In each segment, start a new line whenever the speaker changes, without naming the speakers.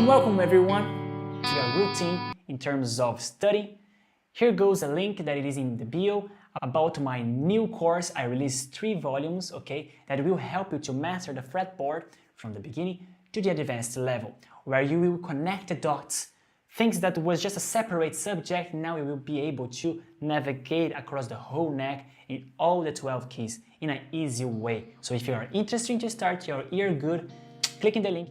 Welcome everyone to your routine in terms of study. Here goes a link that it is in the bio about my new course. I released 3 volumes, okay, that will help you to master the fretboard from the beginning to the advanced level, where you will connect the dots. Things that was just a separate subject, now you will be able to navigate across the whole neck in all the 12 keys in an easy way. So if you are interested to start your year good, click in the link.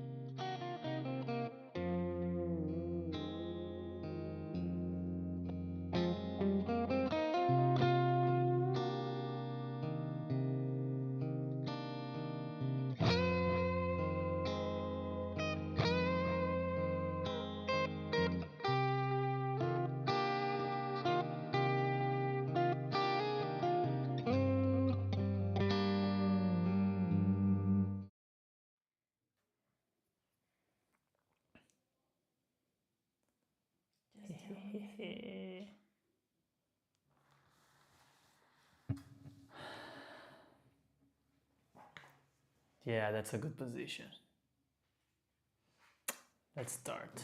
Yeah, that's a good position. Let's start.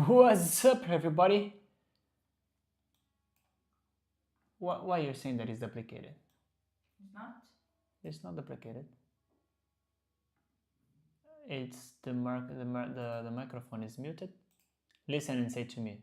What's up, everybody? Why you're saying that it's duplicated?
It's not?
It's not duplicated. It's the microphone is muted. Listen and say to me.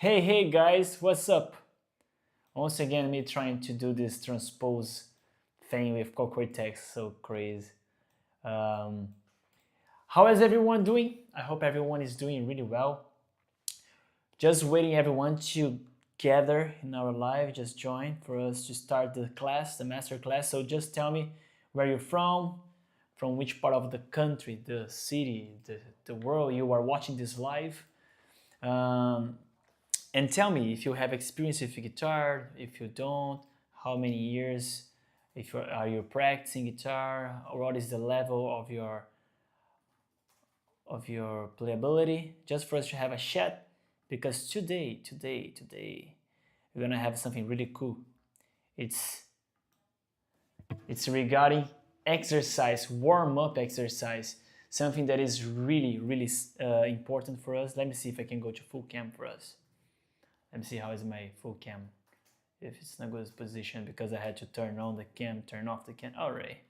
Hey guys, what's up? Once again, me trying to do this transpose thing with 𝗘𝗂𝗃, so crazy. How is everyone doing? I hope everyone is doing really well. Just waiting everyone to gather in our live, just join for us to start the class, the master class. So just tell me where you're from which part of the country, the city, the world you are watching this live. And tell me if you have experience with guitar, if you don't, how many years, are you practicing guitar, or what is the level of your playability, just for us to have a chat, because today we're gonna have something really cool. It's regarding exercise, warm-up exercise, something that is really important for us. Let me see if I can go to full cam for us. Let me see how is my full cam, if it's not good position, because I had to turn on the cam, turn off the cam. Alright,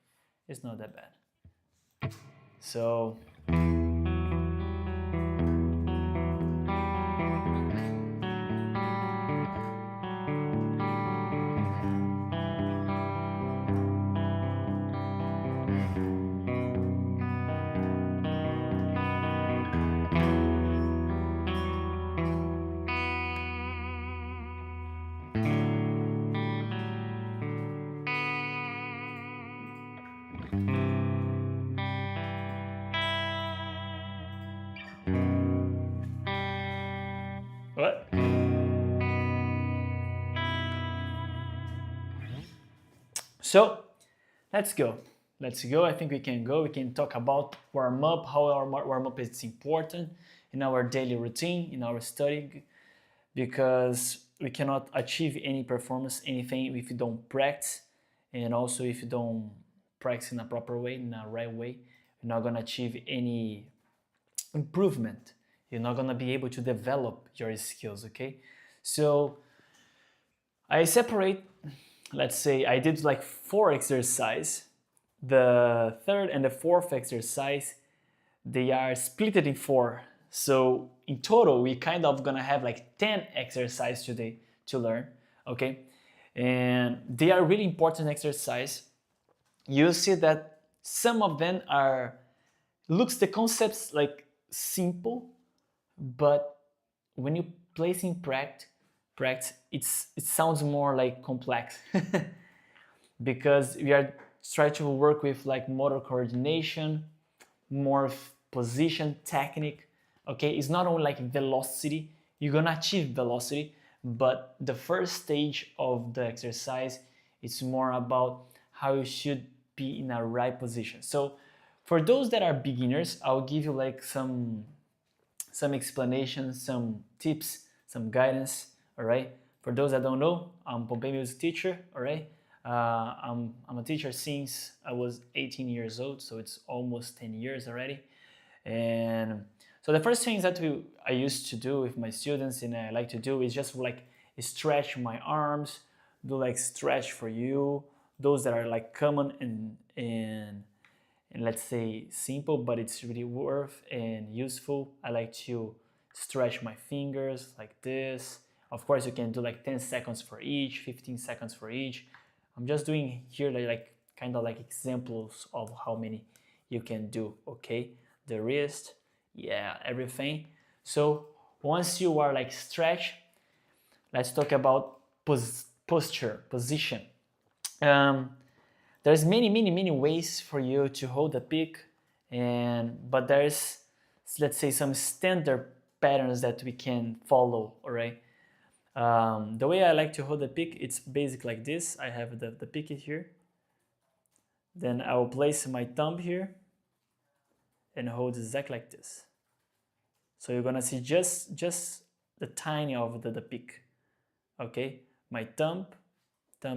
it's not that bad. So What? So let's go. Let's go. I think we can go. We can talk about warm up, how our warm up is important in our daily routine, in our study, because we cannot achieve any performance, anything if you don't practice, and also if you don't practice in a proper way, in a right way, you're not gonna achieve any improvement. You're not gonna be able to develop your skills, okay? So I separate, let's say I did like 4 exercises. The third and the fourth exercise, they are split in 4. So in total, we kind of gonna have like 10 exercises today to learn, okay? And they are really important exercises. You see that some of them looks the concepts like simple, but when you place in practice, it sounds more like complex because we are trying to work with like motor coordination, more position technique. Okay, it's not only like velocity. You're gonna achieve velocity, but the first stage of the exercise, it's more about how you should be in a right position. So for those that are beginners, I'll give you like some explanations, some tips, some guidance. All right. For those that don't know, I'm 𝗵𝗵𝗶𝗀's teacher. All right. I'm a teacher since I was 18 years old, so it's almost 10 years already. And so the first things that I used to do with my students and I like to do is just like stretch my arms, do like stretch for you, those that are like common and let's say simple, but it's really worth and useful. I like to stretch my fingers like this. Of course, you can do like 10 seconds for each, 15 seconds for each. I'm just doing here like kind of like examples of how many you can do, okay? The wrist, yeah, everything. So once you are like stretched, let's talk about posture, position. There's many ways for you to hold the pick, but there's, let's say, some standard patterns that we can follow, all right? The way I like to hold the pick, it's basic like this. I have the pick here. Then I will place my thumb here and hold exactly like this. So you're gonna see just the tiny of the pick, okay? My thumb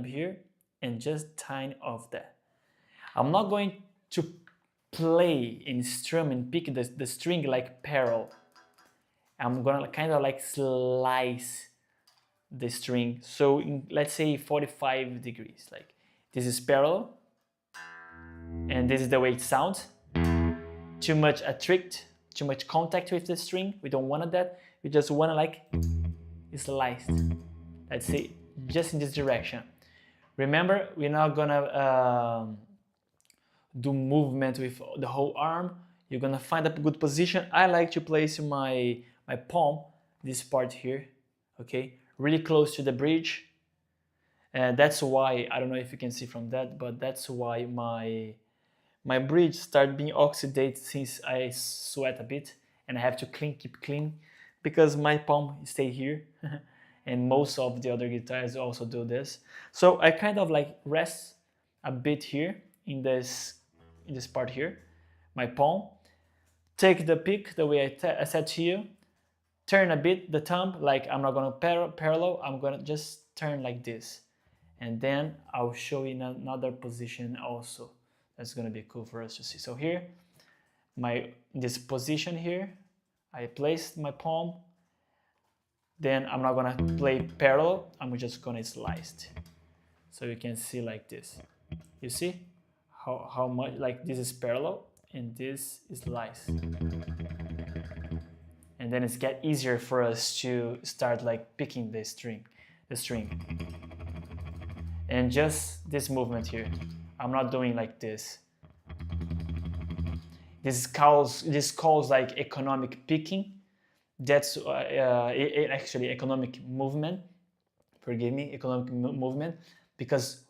here, and just tiny of that. I'm not going to play and strum and pick the string like parallel. I'm gonna kind of like slice the string. So let's say 45 degrees, like this is parallel, and this is the way it sounds. Too much too much contact with the string. We don't want that. We just want to like slice. Let's say just in this direction. Remember, we're not gonna do movement with the whole arm. You're gonna find a good position. I like to place my palm, this part here, okay, really close to the bridge. And that's why, I don't know if you can see from that, but that's why my bridge started being oxidated since I sweat a bit and I have to keep clean because my palm stay here. And most of the other guitars also do this. So I kind of like rest a bit here in this part here, my palm. Take the pick the way I said to you. Turn a bit the thumb, like I'm not gonna parallel, I'm gonna just turn like this. And then I'll show you in another position also. That's gonna be cool for us to see. So here, in this position here, I placed my palm. Then I'm not gonna play parallel, I'm just gonna slice it. So you can see like this. You see how much, like this is parallel and this is sliced. And then it's get easier for us to start like picking the string. And just this movement here. I'm not doing like this. This calls like economic picking. That's actually economic movement. Forgive me, economic movement, because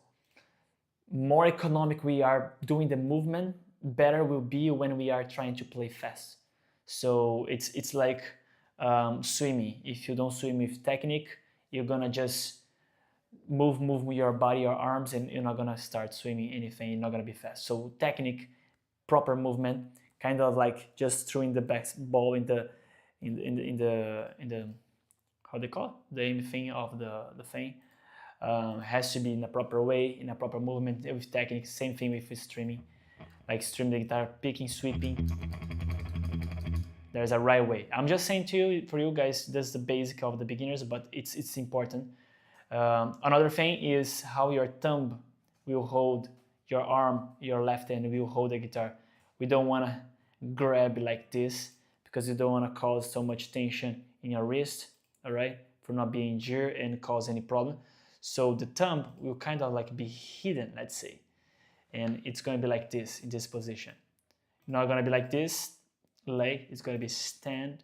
more economic we are doing the movement, better will be when we are trying to play fast. So it's like swimming. If you don't swim with technique, you're gonna just move your body, your arms, and you're not gonna start swimming anything. You're not gonna be fast. So technique, proper movement, kind of like just throwing the ball in the how they call it? The aim thing of the thing. Has to be in a proper way, in a proper movement with technique. Same thing with streaming, like stream the guitar, picking, sweeping. There's a right way. I'm just saying to you, for you guys, that's the basic of the beginners, but it's important. Another thing is how your thumb will hold your arm, your left hand will hold the guitar. We don't want to grab like this because you don't want to cause so much tension in your wrist, all right, for not being injured and cause any problem. So the thumb will kind of like be hidden, let's say, and it's going to be like this, in this position. Not going to be like this leg, it's going to be stand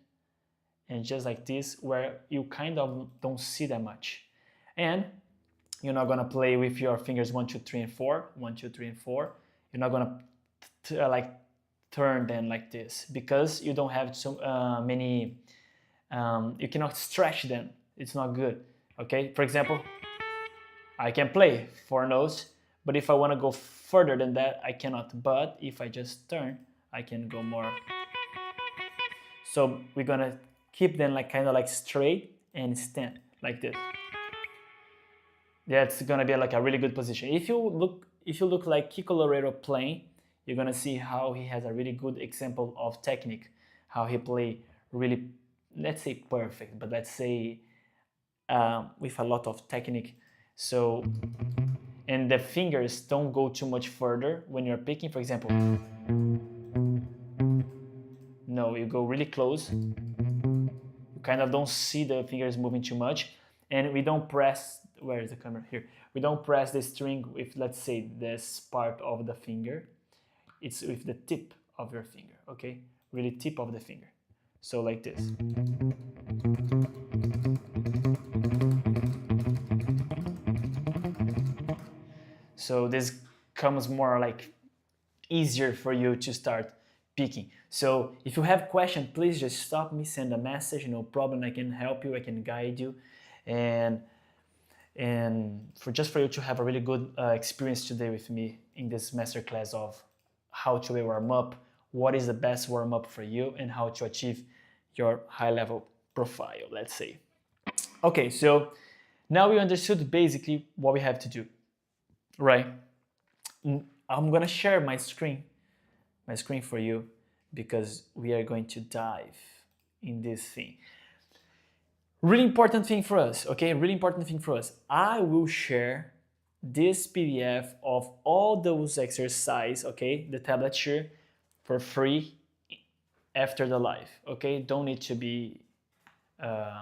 and just like this, where you kind of don't see that much. And you're not going to play with your fingers 1, 2, 3, and 4, 1, 2, 3, and 4. You're not going to like turn them like this because you don't have so many, you cannot stretch them. It's not good, okay? For example, I can play 4 notes, but if I want to go further than that, I cannot. But if I just turn, I can go more. So we're gonna keep them like kind of like straight and stand like this. That's gonna be like a really good position. If you look like 𝗕𝗄𝗄𝗏 playing, you're gonna see how he has a really good example of technique, how he play really, let's say perfect, but let's say with a lot of technique. So, and the fingers don't go too much further when you're picking. For example, no, you go really close. You kind of don't see the fingers moving too much, and we don't press. Where is the camera? Here. We don't press the string with, let's say, this part of the finger. It's with the tip of your finger, okay? Really tip of the finger. So like this. So this comes more like easier for you to start picking. So if you have questions, please just stop me, send a message, no problem. I can help you, I can guide you, and for you to have a really good experience today with me in this masterclass of how to warm up, what is the best warm up for you, and how to achieve your high level profile, let's say. Okay, so now we understood basically what we have to do, right? I'm gonna share my screen for you because we are going to dive in this thing. Really important thing for us, okay? Really important thing for us. I will share this PDF of all those exercises, okay? The tablature for free after the live, okay? Don't need to be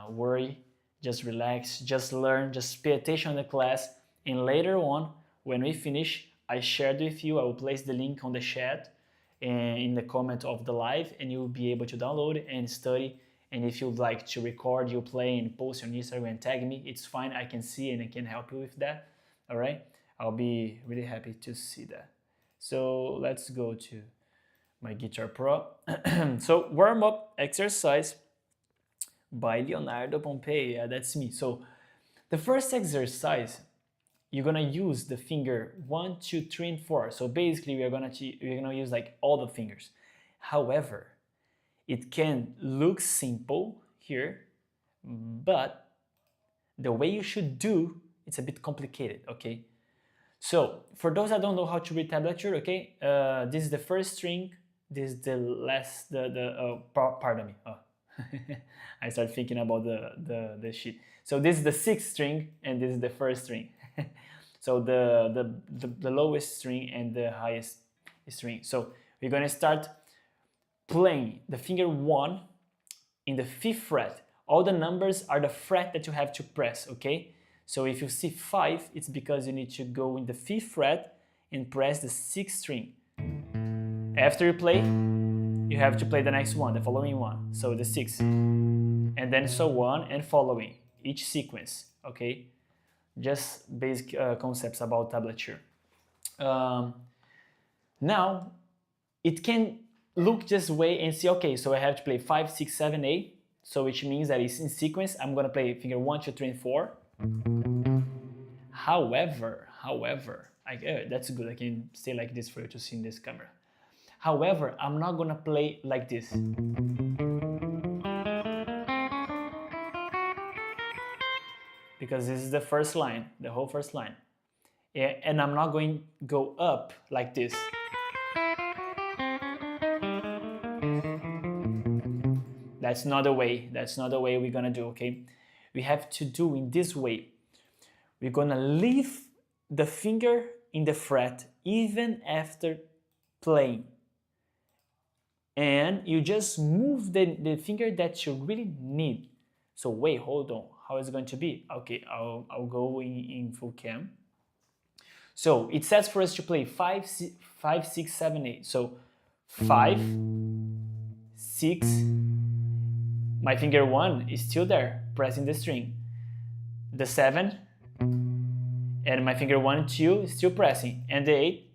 worried. Just relax, just learn, just pay attention in the class. And later on, when we finish, I shared with you, I will place the link on the chat and in the comment of the live, and you'll be able to download and study. And if you'd like to record you play and post on Instagram and tag me, it's fine. I can see and I can help you with that. All right? I'll be really happy to see that. So let's go to my Guitar Pro. So warm-up exercise by 𝗕𝗲𝗏𝗏. Yeah, that's me. So the first exercise, you're gonna use the finger 1, 2, 3, and 4. So basically, we're gonna use like all the fingers. However, it can look simple here, but the way you should do, it's a bit complicated, okay? So for those that don't know how to read tablature, okay, this is the first string, this is the last, pardon me, oh. I started thinking about the sheet. So this is the 6th string and this is the 1st string. So the lowest string and the highest string. So we're gonna start playing the finger 1 in the 5th fret. All the numbers are the fret that you have to press, okay? So if you see 5, it's because you need to go in the 5th fret and press the 6th string. After you play, you have to play the next one, the following one, so the 6th. And then so on and following, each sequence, okay? Just basic concepts about tablature. Now, it can look this way and say, okay, so I have to play 5, 6, 7, 8. so which means that it's in sequence. I'm gonna play finger 1, 2, 3, and 4. However, that's good. I can stay like this for you to see in this camera. However, I'm not gonna play like this. Because this is the first line, the whole first line. And I'm not going to go up like this. That's not the way we're gonna do, okay? We have to do in this way. We're gonna leave the finger in the fret even after playing. And you just move the finger that you really need. So wait, hold on, how is it going to be? Okay, I'll go in full cam. So it says for us to play 5, 6, 7, 8. So 5, 6, my finger 1 is still there, pressing the string. The 7, and my finger 1 and 2 is still pressing, and the 8,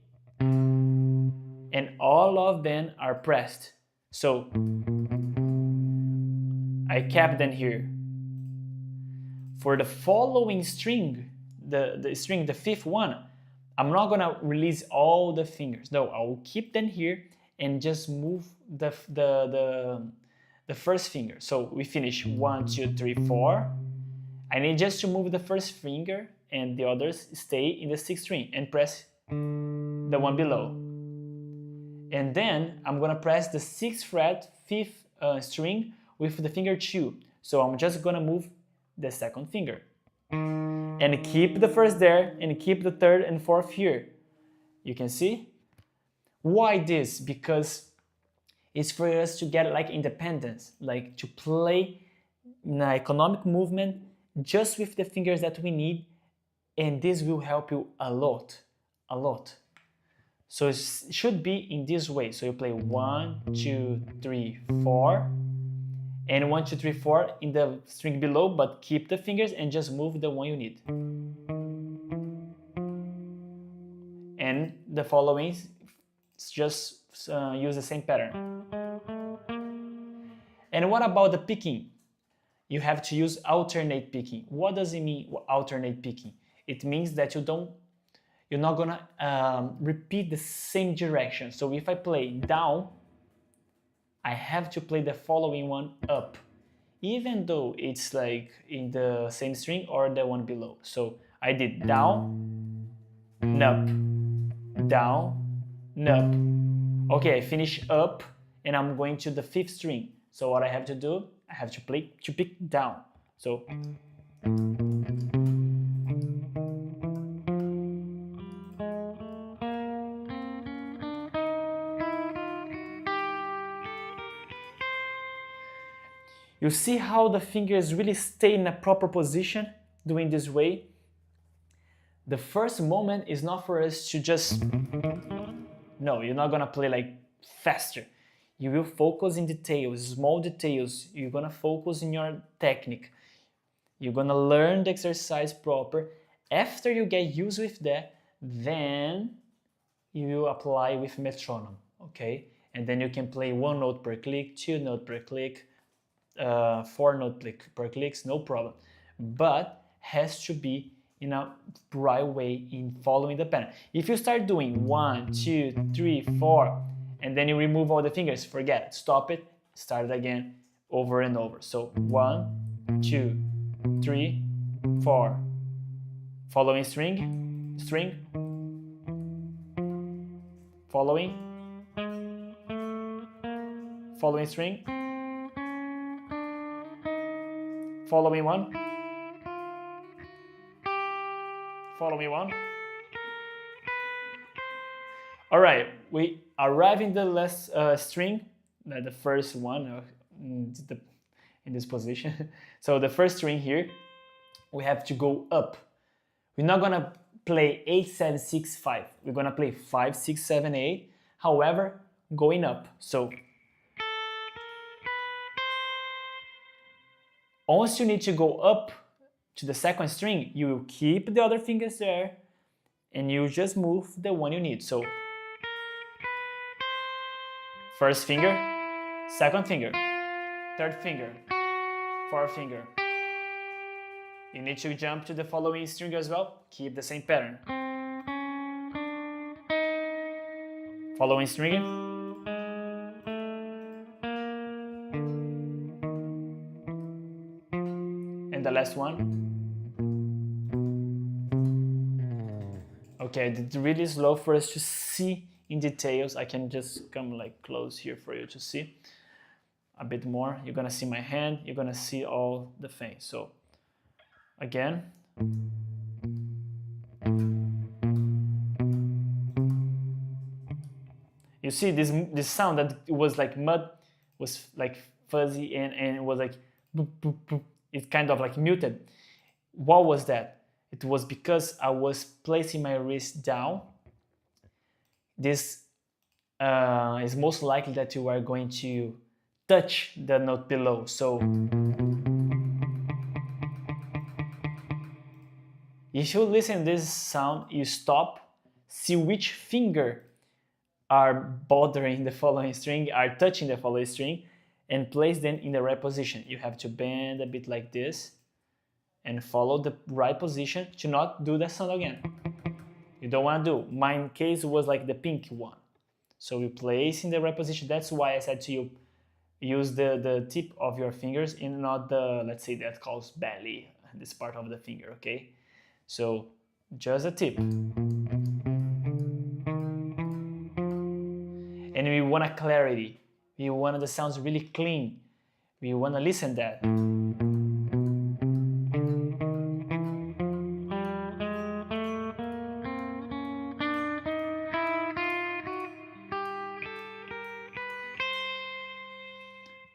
and all of them are pressed. So I kept them here. For the following string, the fifth one, I'm not gonna release all the fingers. No, I will keep them here and just move the first finger. So we finish 1, 2, 3, 4. I need just to move the first finger and the others stay in the 6th string and press the one below. And then I'm gonna press the 6th fret, 5th string with the finger 2. So I'm just gonna move the 2nd finger. And keep the first there and keep the 3rd and 4th here. You can see? Why this? Because it's for us to get like independence, like to play an economic movement just with the fingers that we need, and this will help you a lot. So it should be in this way. So you play 1, 2, 3, 4, and 1, 2, 3, 4 in the string below, but keep the fingers and just move the one you need. And the following, just use the same pattern. And what about the picking? You have to use alternate picking. What does it mean, alternate picking? It means that you're not gonna repeat the same direction. So if I play down, I have to play the following one up, even though it's like in the same string or the one below. So I did down, up, down, up. Okay, I finish up and I'm going to the 5th string. So what I have to do, I have to pick down. So you see how the fingers really stay in a proper position doing this way? The first moment is not for us to just... No, you're not gonna play like faster. You will focus in details, small details. You're gonna focus in your technique. You're gonna learn the exercise proper. After you get used with that, then you will apply with metronome, okay? And then you can play 1 note per click, 2 note per click, 4 note per clicks, no problem. But has to be in a right way in following the pattern. If you start doing 1, 2, 3, 4, and then you remove all the fingers, forget it, stop it, start it again, over and over. So 1, 2, 3, 4, following string, following string, following one, following one. All right, we arrive in the last string, the first one in this position. So the first string here, we have to go up. We're not gonna play 8, 7, 6, 5. We're gonna play 5, 6, 7, 8. However, going up. So once you need to go up to the 2nd string, you will keep the other fingers there and you just move the one you need. So 1st finger, 2nd finger, 3rd finger, forefinger. You need to jump to the following string as well. Keep the same pattern. Following string. And the last one. Okay, I did really slow for us to see in details. I can just come like close here for you to see a bit more. You're gonna see my hand, you're gonna see all the things. So again. You see this sound that was like mud, was like fuzzy and it was like boop, boop, boop. It's kind of like muted. What was that? It was because I was placing my wrist down. This is most likely that you are going to touch the note below. So if you listen to this sound, you stop, see which finger are bothering the following string, are touching the following string, and place them in the right position. You have to bend a bit like this and follow the right position to not do that sound again. You don't want to do. My case was like the pink one. So you place in the right position. That's why I said to you, use the tip of your fingers and not the, let's say that calls belly, this part of the finger, okay? So just a tip. And we want a clarity. We want the sounds really clean. We want to listen that.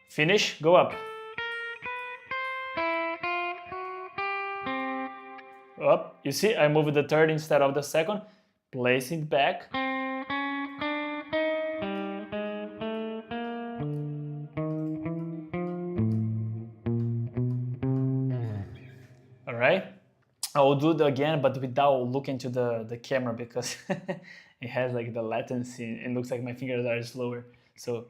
Finish, go up. Up, you see, I moved the third instead of the second. Place it back. All right, I will do it again, but without looking to the camera because it has like the latency and it looks like my fingers are slower. So.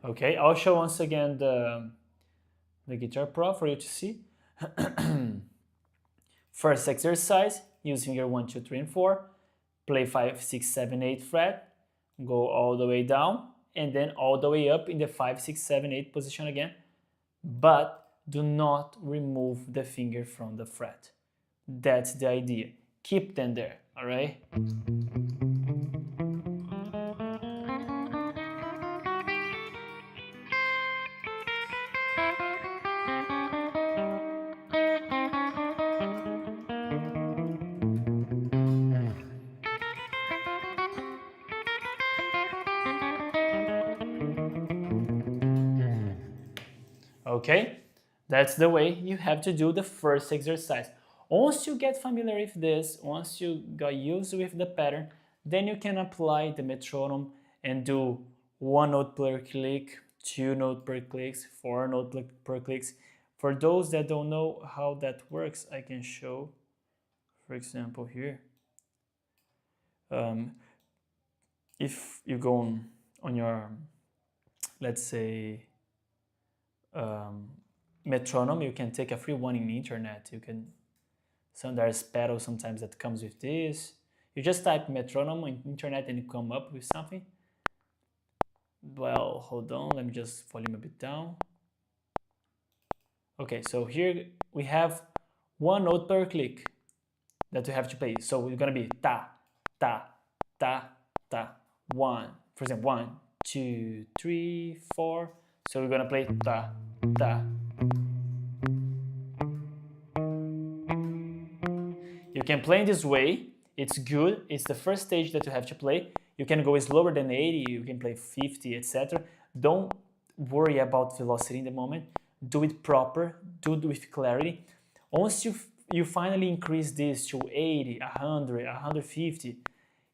Okay, I'll show once again the Guitar Pro for you to see. First exercise, use finger 1, 2, 3, and 4. Play 5, 6, 7, 8 fret. Go all the way down and then all the way up in the 5, 6, 7, 8 position again. But do not remove the finger from the fret. That's the idea. Keep them there, all right? Okay, that's the way you have to do the first exercise. Once you get familiar with this, once you got used with the pattern, then you can apply the metronome and do 1 note per click, 2 note per clicks, 4 note per clicks. For those that don't know how that works, I can show, for example, here. If you go on your, let's say, metronome, you can take a free one in the internet. You can, there's pedal sometimes that comes with this. You just type metronome on internet and you come up with something. Well, hold on, let me just volume a bit down. Okay, so here we have 1 note per click that you have to play. So it's gonna be ta, ta, ta, ta, 1. For example, 1, 2, 3, 4. So we're gonna play ta, ta. You can play in this way, it's good, it's the first stage that you have to play. You can go slower than 80, you can play 50, etc. Don't worry about velocity in the moment, do it proper, do it with clarity. Once you finally increase this to 80, 100, 150,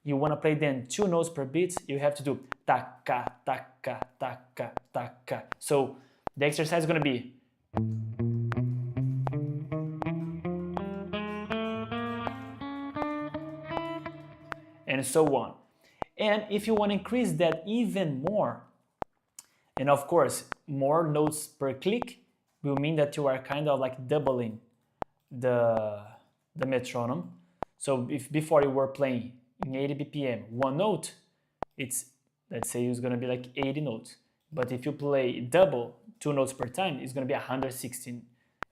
you want to play then 2 notes per beat, you have to do ta-ka, ta-ka, ta-ka, ta-ka. So the exercise is going to be and so on. And if you want to increase that even more, and of course, more notes per click will mean that you are kind of like doubling the metronome. So if before you were playing in 80 BPM, one note, it's, let's say it's going to be like 80 notes. But if you play double, 2 notes per time, it's going to be 116,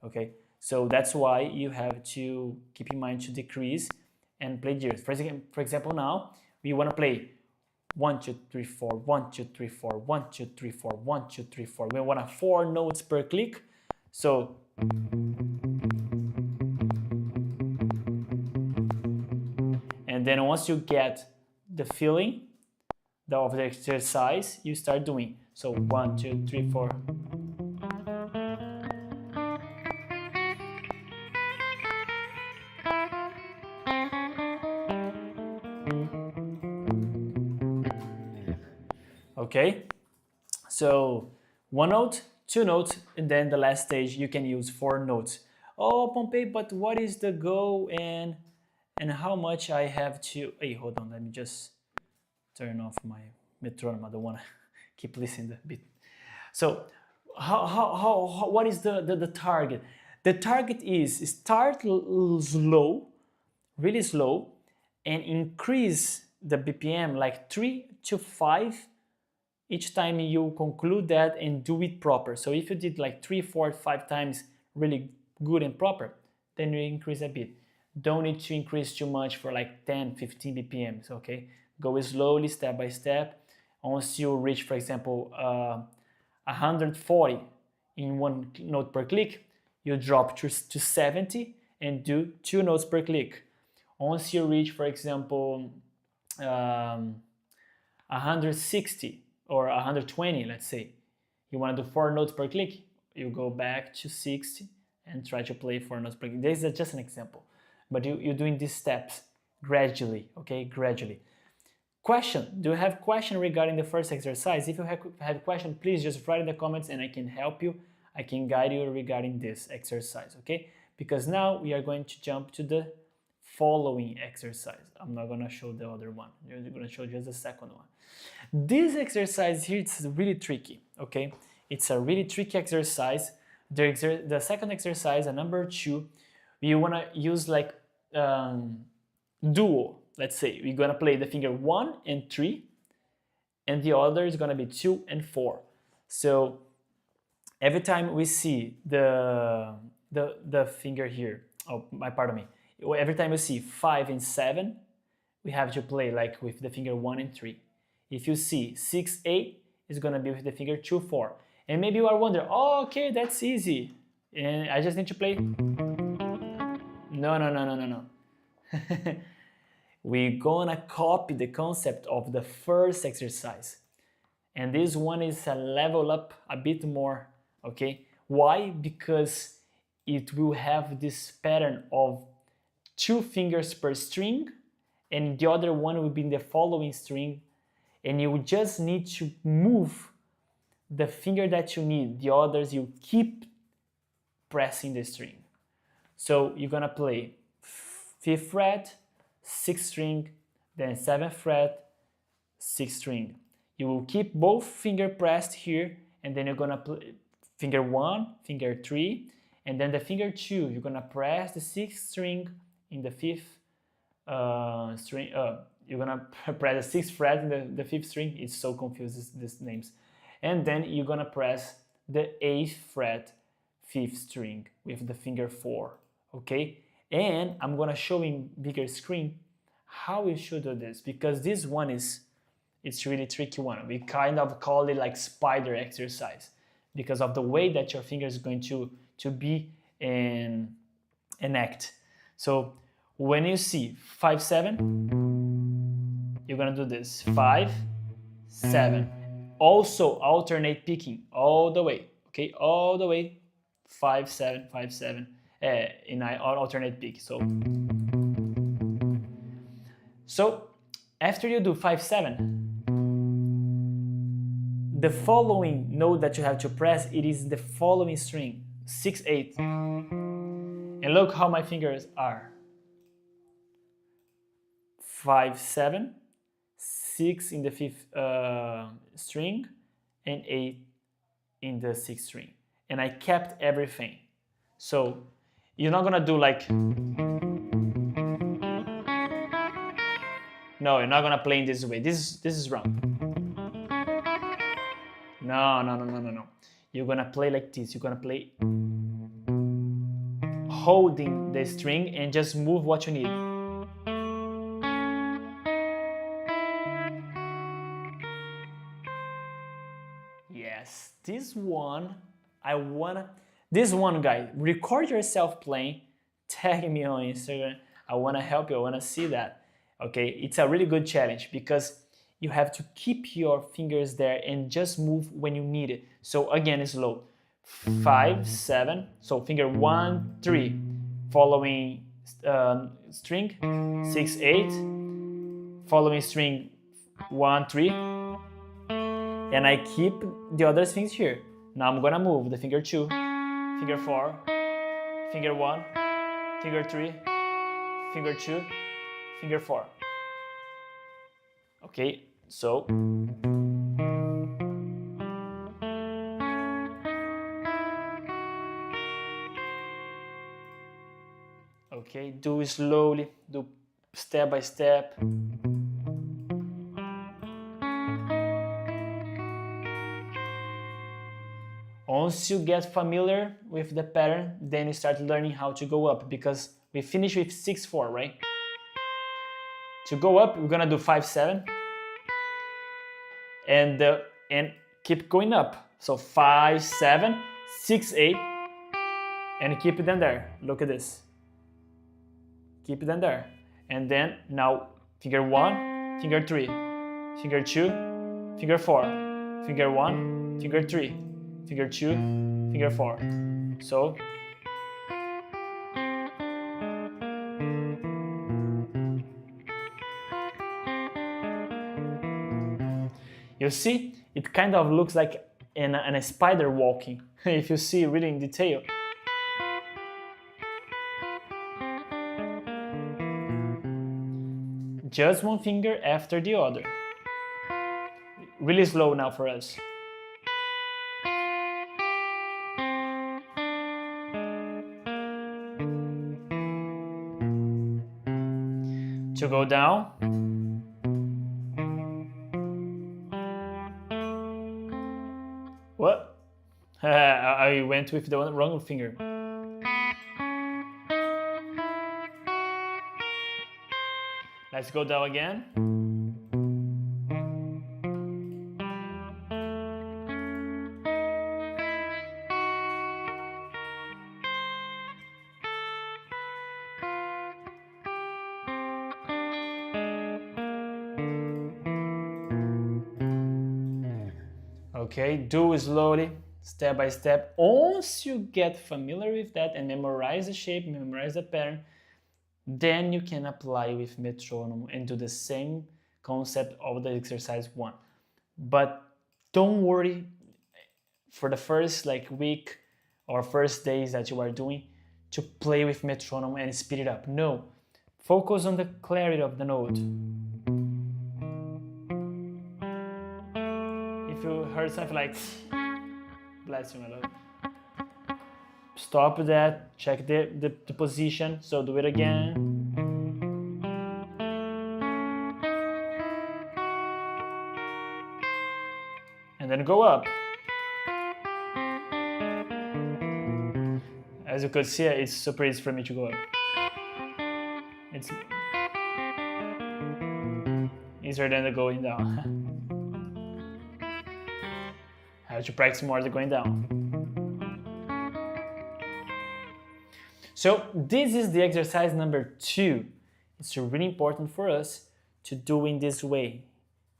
okay? So that's why you have to keep in mind to decrease and play zeros. For example, now we want to play 1, 2, 3, 4, 1, 2, 3, 4, 1, 2, 3, 4, 1, 2, 3, 4. We want 4 notes per click. So and then once you get the feeling of the exercise, you start doing. So 1, 2, 3, 4. Okay, so 1 note, 2 notes, and then the last stage you can use 4 notes. Oh, 𝗏𝗏𝗏, but what is the goal and how much I have to... Hey, hold on, let me just turn off my metronome. I don't want to keep listening a bit. So what is the target? The target is start slow, really slow, and increase the BPM like 3 to 5 each time you conclude that and do it proper. So if you did like 3, 4, 5 times really good and proper, then you increase a bit. Don't need to increase too much for like 10, 15 BPMs, okay? Go slowly, step by step. Once you reach, for example, 140 in 1 note per click, you drop to 70 and do 2 notes per click. Once you reach, for example, 160 or 120, let's say, you want to do 4 notes per click, you go back to 60 and try to play 4 notes per click. This is just an example, but you're doing these steps gradually, okay, gradually. Question, do you have question regarding the first exercise? If you have a question, please just write in the comments and I can help you. I can guide you regarding this exercise, okay? Because now we are going to jump to the following exercise. I'm not going to show the other one. I'm going to show just the second one. This exercise here, it's really tricky, okay? It's a really tricky exercise. The second exercise, number 2, we want to use like duo. Let's say we're going to play the finger 1 and 3, and the other is going to be 2 and 4. So every time we see the finger here, pardon me, every time we see 5 and 7, we have to play like with the finger 1 and 3. If you see 6, 8, it's going to be with the finger 2, 4. And maybe you are wondering, oh, okay, that's easy. And I just need to play. No. We're gonna copy the concept of the first exercise. And this one is a level up a bit more, okay? Why? Because it will have this pattern of 2 fingers per string, and the other one will be in the following string, and you just need to move the finger that you need. The others, you keep pressing the string. So you're gonna play 5th fret, 6th string, then 7th fret, 6th string. You will keep both fingers pressed here, and then you're gonna play finger 1, finger 3, and then the finger 2, you're gonna press the 6th string in the 5th string. You're gonna press the 6th fret in the 5th string. It's so confused, these names. And then you're gonna press the 8th fret, 5th string with the finger 4, okay? And I'm gonna show in bigger screen how we should do this, because this one it's really tricky one. We kind of call it like spider exercise because of the way that your finger is going to be and act. So when you see 5, 7, you're gonna do this 5, 7. Also alternate picking all the way, okay, all the way 5, 7, 5, 7. In an alternate pick. So after you do 5, 7, the following note that you have to press, it is the following string, 6, 8. And look how my fingers are. 5/7, 6 in the 5th string, and 8 in the 6th string. And I kept everything. So you're not gonna do like, no, you're not gonna play in this way. This is wrong. No. You're gonna play like this. You're gonna play holding the string and just move what you need. Yes, this one, this one guy, record yourself playing, tag me on Instagram. I wanna help you, I wanna see that. Okay, it's a really good challenge because you have to keep your fingers there and just move when you need it. So again, slow. 5/7, so finger 1, 3, following string 6/8, following string 1, 3, and I keep the other things here. Now I'm gonna move the finger 2, finger 4, finger 1, finger 3, finger 2, finger 4. Okay, so okay, do it slowly, do step by step. Once you get familiar with the pattern, then you start learning how to go up, because we finish with 6/4, right? To go up, we're gonna do 5/7 and keep going up. So 5/7, 6/8, and keep it in there. Look at this. Keep it in there. And then now finger 1, finger 3, finger 2, finger 4, finger 1, finger 3, finger 2, finger 4. So you see, it kind of looks like a spider walking, if you see really in detail. Just one finger after the other. Really slow now for us. To go down. What? I went with the wrong finger. Let's go down again. Okay, do it slowly, step by step. Once you get familiar with that and memorize the shape, memorize the pattern, then you can apply with metronome and do the same concept of the exercise 1. But don't worry for the first week or first days that you are doing to play with metronome and speed it up. No, focus on the clarity of the note. If you heard something like, bless you, my love. Stop that, check the position, so do it again. And then go up. As you could see, it's super easy for me to go up. It's easier than the going down. I have to practice more the going down. So this is the exercise number 2. It's really important for us to do in this way.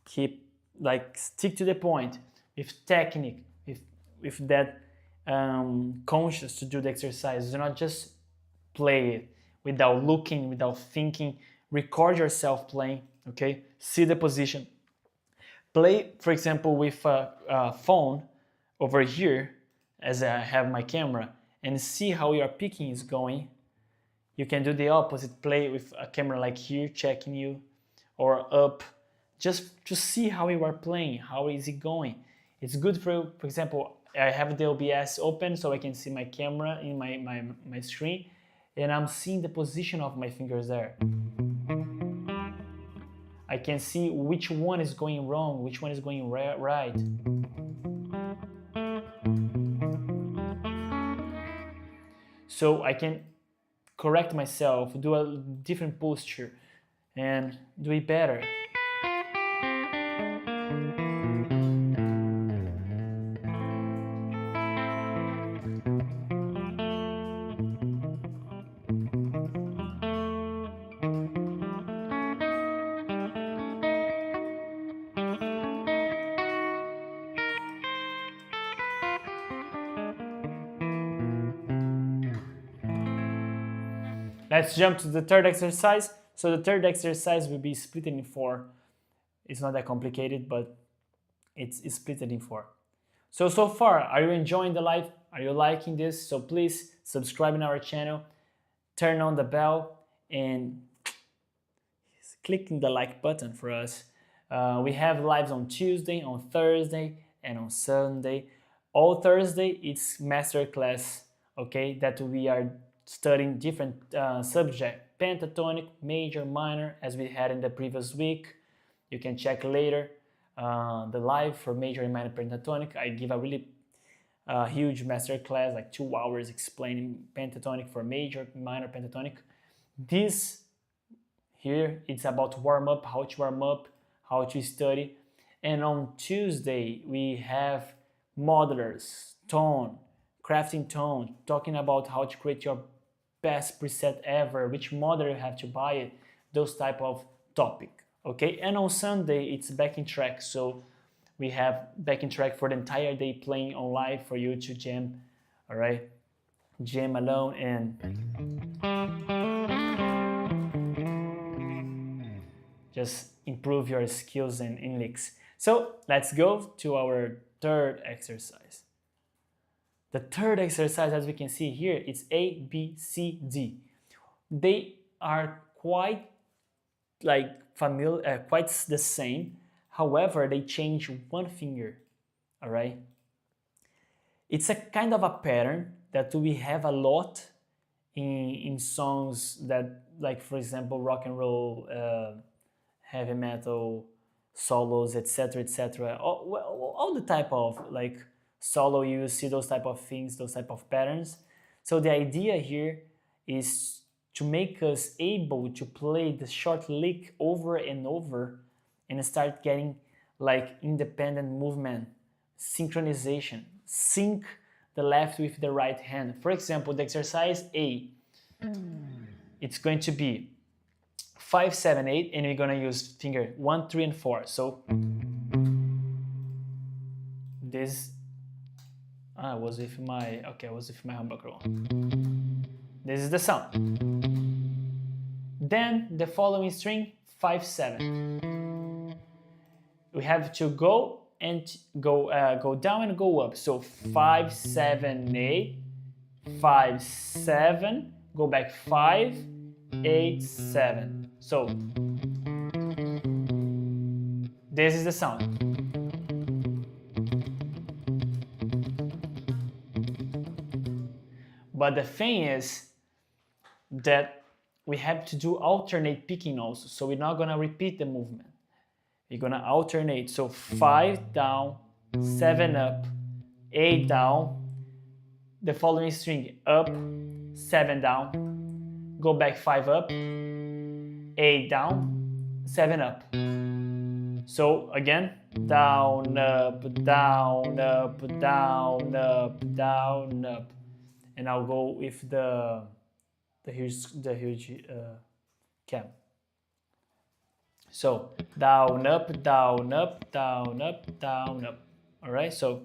Stick to the point, with technique, with that conscious to do the exercise. Do not just play it without looking, without thinking. Record yourself playing, okay? See the position. Play, for example, with a phone over here, as I have my camera, and see how your picking is going. You can do the opposite, play with a camera like here, checking you. or up, just to see how you are playing, how is it going. It's good for example, I have the OBS open so I can see my camera in my screen, and I'm seeing the position of my fingers there. I can see which one is going wrong, which one is going right. So I can correct myself, do a different posture, and do it better. Let's jump to the third exercise. So the third exercise will be split in 4. It's not that complicated, but it's split in 4. So far, are you enjoying the live? Are you liking this? So please subscribe in our channel, turn on the bell, and clicking the like button for us. We have lives on Tuesday, on Thursday, and on Sunday. All Thursday, it's masterclass, okay, that we are studying different subjects, pentatonic, major, minor, as we had in the previous week. You can check later the live for major and minor pentatonic. I give a really huge master class, like 2 hours explaining pentatonic for major, minor pentatonic. This here, it's about warm up, how to study. And on Tuesday, we have modulars, tone, crafting tone, talking about how to create your best preset ever, which model you have to buy it, those type of topic, okay? And on Sunday, it's backing track, so we have backing track for the entire day playing on live for you to jam, all right? Jam alone and just improve your skills and licks. So let's go to our third exercise. The third exercise, as we can see here, is A, B, C, D. They are quite familiar, quite the same. However, they change one finger, all right? It's a kind of a pattern that we have a lot in songs that, like for example, rock and roll, heavy metal, solos, etc., etc. All the type of like solo, you see those type of things, those type of patterns. So the idea here is to make us able to play the short lick over and over and start getting like independent movement, synchronization, sync the left with the right hand. For example, the exercise A, it's going to be 5, 7, 8, and we're gonna use finger 1, 3, and 4. So this I was with my humbucker on. This is the sound. Then the following string, 5, 7. We have to go and go down and go up. So 5, 7, 8, 5, 7, go back 5, 8, 7. So this is the sound. But the thing is that we have to do alternate picking also. So we're not going to repeat the movement. We're going to alternate. So 5 down, 7 up, 8 down, the following string up, 7 down, go back 5 up, 8 down, 7 up. So again, down, up, down, up, down, up, down, up. And I'll go with the 𝗕𝗲𝗃. So down, up, down, up, down, up, down, up. All right. So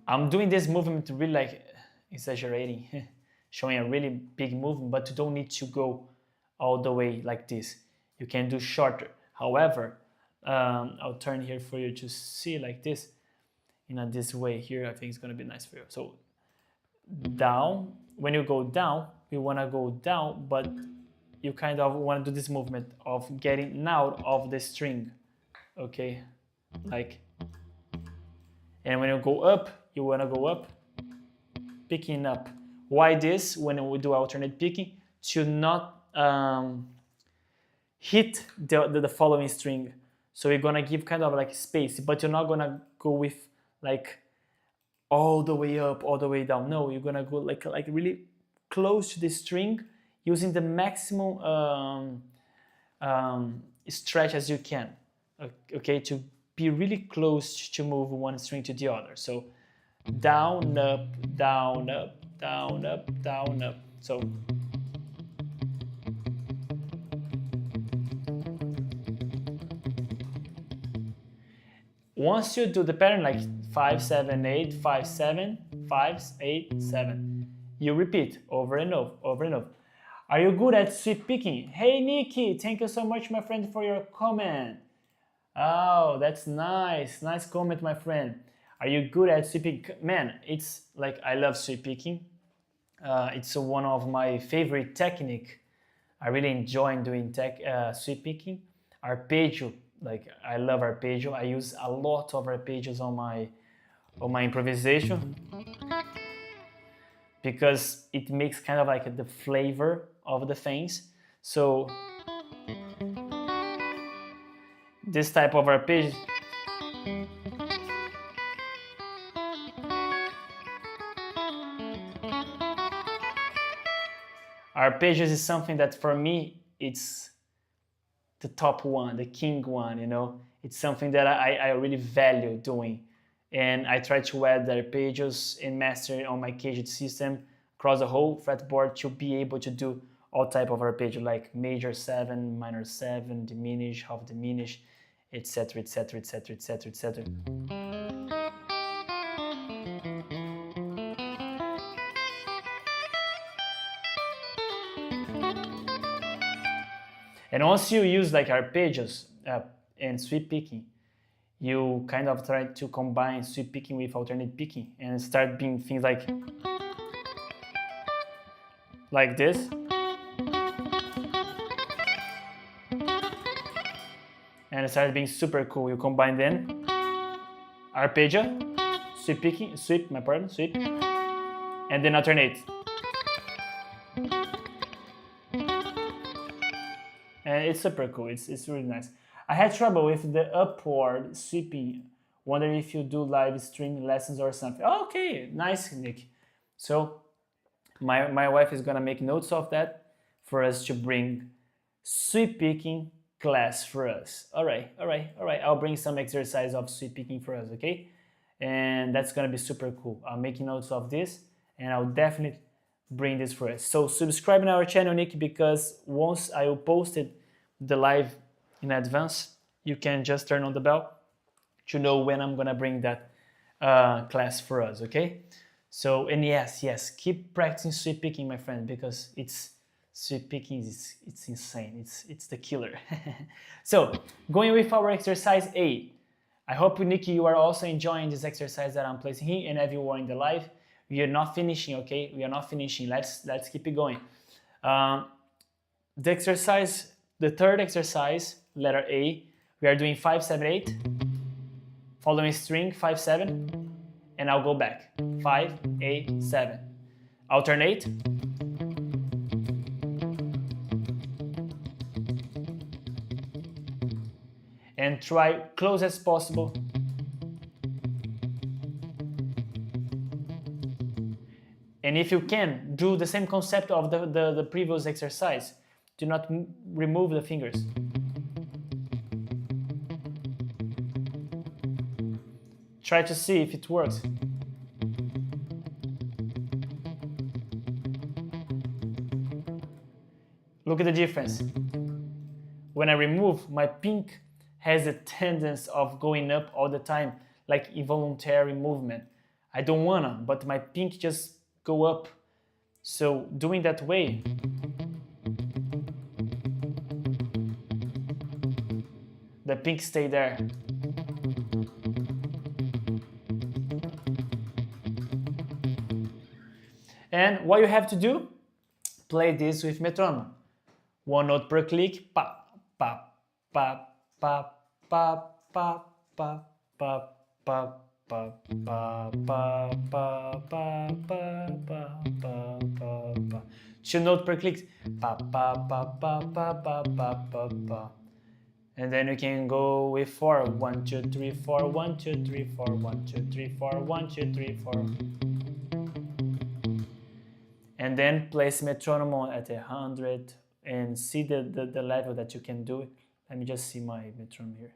I'm doing this movement really like exaggerating, showing a really big movement, but you don't need to go all the way like this. You can do shorter. However, I'll turn here for you to see like this. In this way here, I think it's going to be nice for you. So down, when you go down, we want to go down, but you kind of want to do this movement of getting out of the string, okay, like, and when you go up, you want to go up, picking up. Why this? When we do alternate picking, to not hit the following string. So you're gonna give kind of like space, but you're not gonna go with like all the way up, all the way down. No, you're gonna go like really close to the string, using the maximum stretch as you can. Okay, to be really close to move one string to the other. So down, up, down, up, down, up, down, up. So once you do the pattern like 5, 7, 8, 5, 7, 5, 8, 7, you repeat over and over, over and over. Are you good at sweep picking? Hey Nikki, thank you so much, my friend, for your comment. Oh, that's nice. Nice comment, my friend. Are you good at sweep picking? Man, it's like I love sweep picking. It's one of my favorite technique. I really enjoy doing sweep picking. Arpeggio, like I love arpeggio. I use a lot of arpeggios on my improvisation because it makes kind of like the flavor of the things. So this type of arpeggio, arpeggios is something that for me it's the top one, the king one, you know. It's something that I really value doing, and I try to add the arpeggios and master on my 𝗕𝗄𝗃 system across the whole fretboard to be able to do all type of arpeggio, like major 7, minor 7, diminish, half diminish, etc, etc, etc, etc, etc. And once you use like arpeggios and sweep picking, you kind of try to combine sweep picking with alternate picking and start being things like this. And it starts being super cool. You combine then arpeggio, sweep picking, sweep, and then alternate. And it's super cool. It's really nice. I had trouble with the upward sweeping. Wonder if you do live string lessons or something. Oh, okay, nice, Nick. So my wife is gonna make notes of that for us to bring sweep picking class for us. All right. I'll bring some exercise of sweep picking for us, okay? And that's gonna be super cool. I'm making notes of this, and I'll definitely bring this for us. So subscribe to our channel, Nick, because once I will post the live in advance, you can just turn on the bell to know when I'm gonna bring that class for us, okay? So, and yes, keep practicing sweep picking, my friend, because sweep picking it's insane. It's the killer. So, going with our exercise A. I hope, Nikki, you are also enjoying this exercise that I'm placing here, and everyone in the live. We are not finishing, okay? We are not finishing. Let's keep it going. The exercise, the third exercise, letter A, we are doing 5, 7, 8, following string 5, 7, and I'll go back 5, 8, 7. Alternate. And try close as possible. And if you can, do the same concept of the previous exercise. Do not remove the fingers. Try to see if it works. Look at the difference. When I remove, my pink has a tendency of going up all the time, like involuntary movement. I don't wanna, but my pink just go up. So doing that way, the pink stay there. And what you have to do, play this with metronome. One note per click. Pa, pa, pa, pa, pa, pa, pa, pa, pa, pa, pa, pa, pa, pa, pa, pa, pa. Two note per click. Pa, pa, pa, pa, pa, pa, pa, pa, pa. And then we can go with 4. 1, 2, 3, 4, 1, 2, 3, 4, 1, 2, 3, 4, 1, 2, 3, 4. And then place metronome at 100 and see the level that you can do it. Let me just see my metronome here.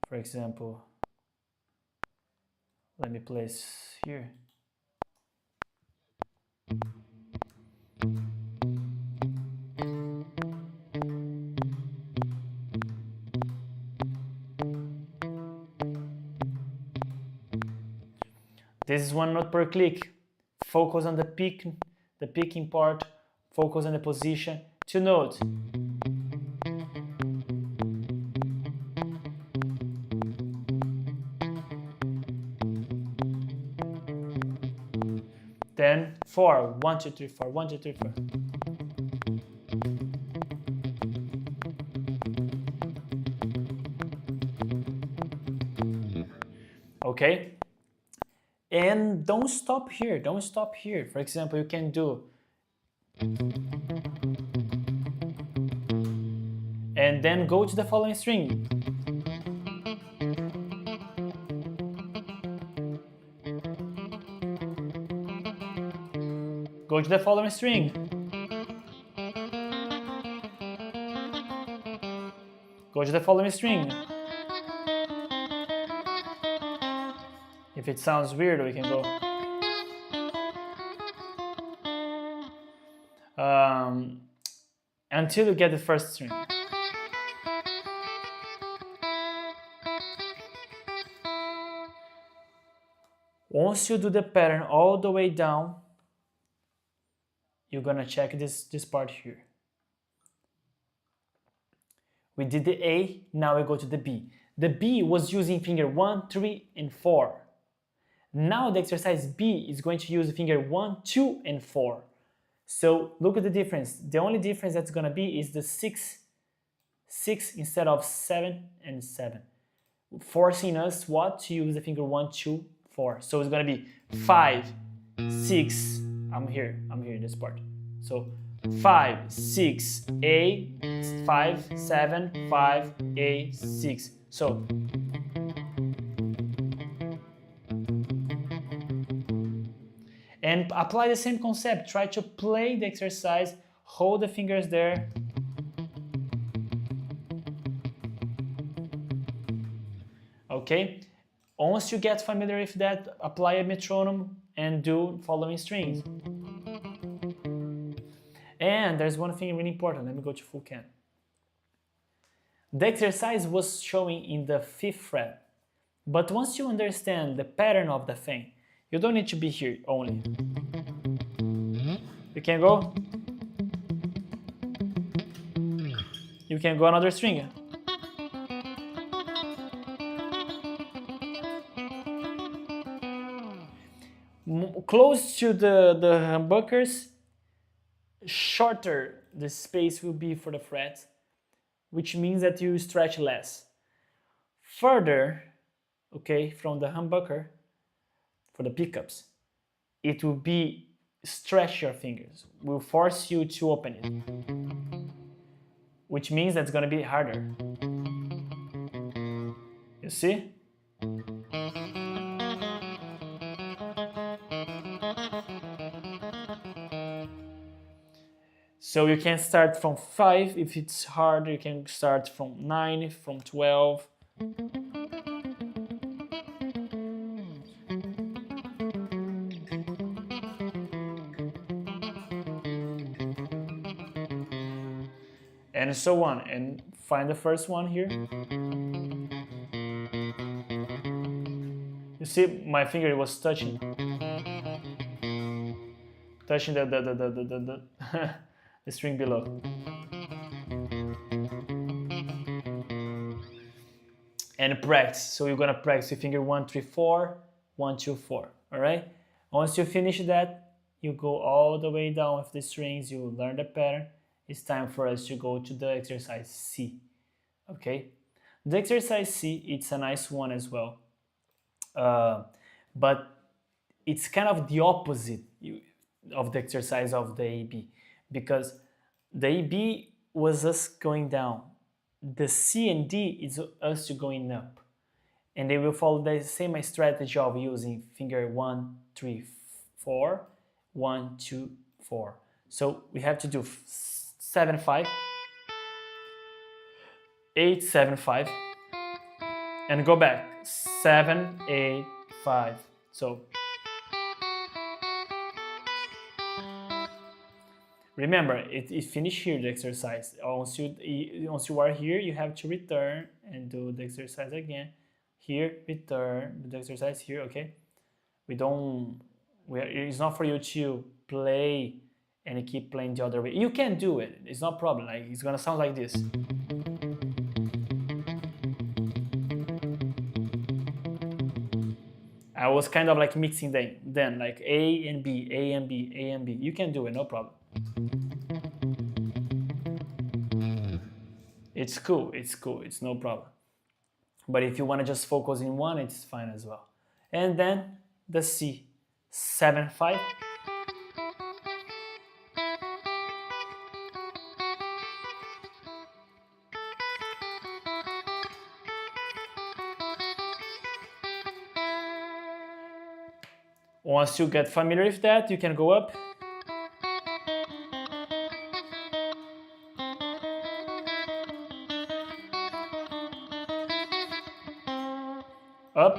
For example, let me place here. This is one note per click. Focus on the picking part. Focus on the position. Two notes. Then 4. 1, 2, 3, 4. 1, 2, 3, 4. Okay. And don't stop here. Don't stop here. For example, you can do. And then go to the following string. Go to the following string. Go to the following string. If it sounds weird, we can go. Until you get the first string. Once you do the pattern all the way down, you're gonna check this part here. We did the A, now we go to the B. The B was using finger 1, 3, and 4. Now the exercise B is going to use finger 1, 2, and 4. So look at the difference. The only difference that's gonna be is the 6 instead of 7 and 7. Forcing us what? To use the finger 1, 2, 4. So it's gonna be 5, 6, I'm here in this part. So 5, 6, A, 5, 7, 5, A, 6. So and apply the same concept. Try to play the exercise, hold the fingers there. Okay? Once you get familiar with that, apply a metronome and do following strings. And there's one thing really important. Let me go to full can. The exercise was showing in the 5th fret. But once you understand the pattern of the thing, you don't need to be here only. You can go. You can go another string. Close to the humbuckers, shorter the space will be for the frets, which means that you stretch less. Further, okay, from the humbucker, for the pickups, it will be stretch your fingers, will force you to open it, which means that's going to be harder. You see? So you can start from 5 if it's hard, you can start from 9, from 12. And so on, and find the first one here. You see, my finger was touching the the string below. And practice. So you're gonna practice with finger 1, 3, 4, 1, 2, 4. All right. Once you finish that, you go all the way down with the strings. You learn the pattern, it's time for us to go to the exercise C. Okay, the exercise C, it's a nice one as well, but it's kind of the opposite of the exercise of the AB, because the AB was us going down, the C and D is us going up, and they will follow the same strategy of using finger 1, 3, 4, 1, 2, 4. So we have to do 7, 5, 8, 7, 5, and go back 7, 8, 5. So remember, it finished here, the exercise. Once you are here, you have to return and do the exercise again. Here, return, do the exercise here, okay? It's not for you to play and keep playing the other way. You can do it, it's no problem. Like, it's gonna sound like this. I was kind of like mixing them, then like A and B, A and B, A and B. You can do it, no problem. It's cool, it's no problem. But if you want to just focus in one, it's fine as well. And then the C, 7, 5. Once you get familiar with that, you can go up. Up.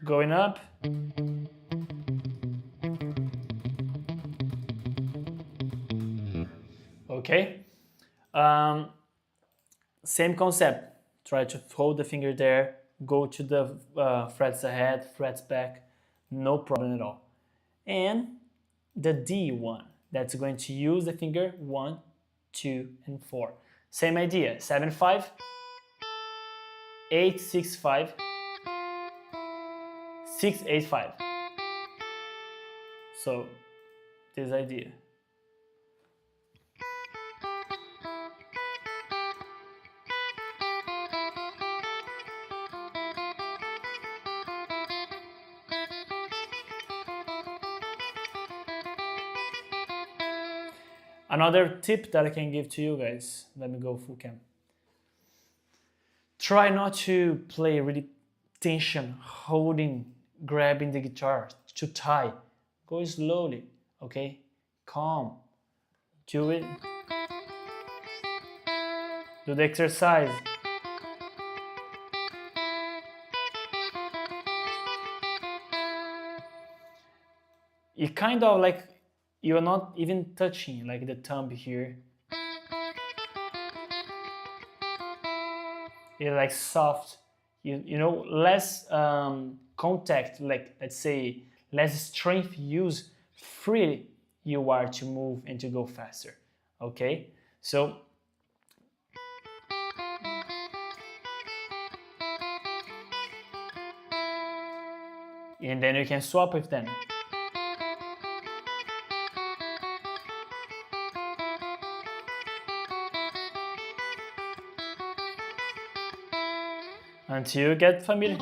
Going up. Okay. Same concept. Try to hold the finger there, go to the frets ahead, frets back, no problem at all. And the D one, that's going to use the finger 1, 2, and 4. Same idea, 7, 5, 8, 6, 5, 6, 8, 5. So this idea. Another tip that I can give to you guys, let me go full cam. Try not to play really tension, holding, grabbing the guitar, too tight. Go slowly, okay? Calm. Do it. Do the exercise. It kind of like you're not even touching like the thumb here. It's like soft, you know, less contact, like let's say less strength use, free you are to move and to go faster, okay? So and then you can swap with them. Until you get familiar.